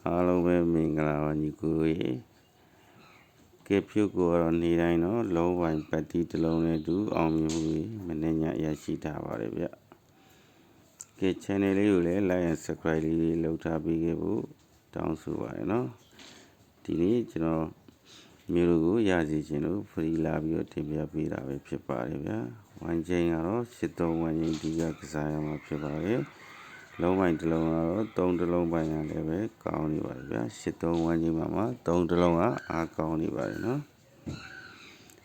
အားလုံးပဲမင်္ဂလာပါညီကိုရေကဲဖြုတ်ကိုတော့နေတိုင်းတော့လုံးဝပတ်တီးတစ်လုံးနဲ့တူအောင်မြင်မှုမနေ့ညရရှိထားပါတယ်ဗျကဲ channel လေးကိုလည်း like and subscribe လေးလုပ်ထားပေးခဲ့ဖို့တောင်းဆိုပါတယ်နော်ဒီနေ့ကျွန်တော်မျိုးတို့ကိုရစီခြင်းလို့ free လာပြီးတော့တင်ပြပေးတာပဲဖြစ်ပါတယ်ဗျဝိုင်းချင်းကတော့83ဝိုင်းချင်းဒီကကစားရမှာဖြစ်ပါတယ်လုံးပိုင်းတစ်လုံးကတော့3တစ်လုံးပိုင်းရတယ်ပဲကောင်းနေပါတယ်ဗျာ83ဝန်းကျင်မှာ3တစ်လုံးကအားကောင်းနေပါတယ်နော်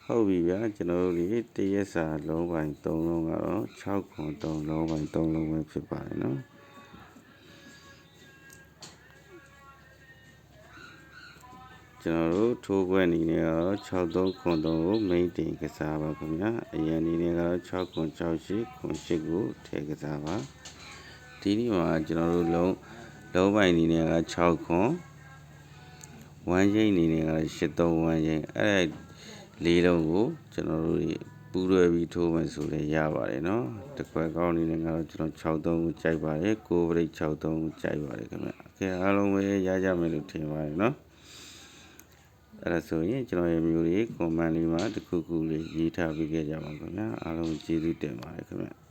ဟုတ်ပြီဗျာကျွန်တော်တို့ဒီတရက်စာလုံးပိုင်း3လုံးကတော့6ခွန်3လုံးပိုင်း3လုံးပဲဖြစ်ပါတယ်နော်ကျွန်တော်တို့ထိုးခွဲအနေနဲ့ကတော့63ခွန်3ကို main တင်ကစားပါခင်ဗျာအရင်အနေနဲ့ကတော့6ခွန်6 8ခွန်8ကိုထည့်ကစားပါဒီနေ့မှာကျွန်တော်တို့လုံးပိုင်းအနေနဲ့က6ခွန်ဝမ်းချင်းအနေနဲ့က83ဝမ်းချင်းအဲ့လေးလုံးကိုကျွန်တော်တို့ပူးရွယ်ပြီးထိုးမယ်ဆိုလည်းရပါတယ်နော်တကွက်ကောင်းအနေနဲ့ကတော့ကျွန်တော်63ကိုကြိုက်ပါတယ်ကိုဗရိတ်63ကိုကြိုက်ပါတယ်ခင်ဗျအကဲအားလုံးပဲရကြမယ်လို့ထင်ပါတယ်နော်အဲ့ဒါဆိုရင်ကျွန်တော်ရဲ့မျိုးလေး comment လေးမှာတစ်ခုခုလေးရေးထားပေးခဲ့ကြပါခင်ဗျာအားလုံးကျေးဇူးတင်ပါတယ်ခင်ဗျ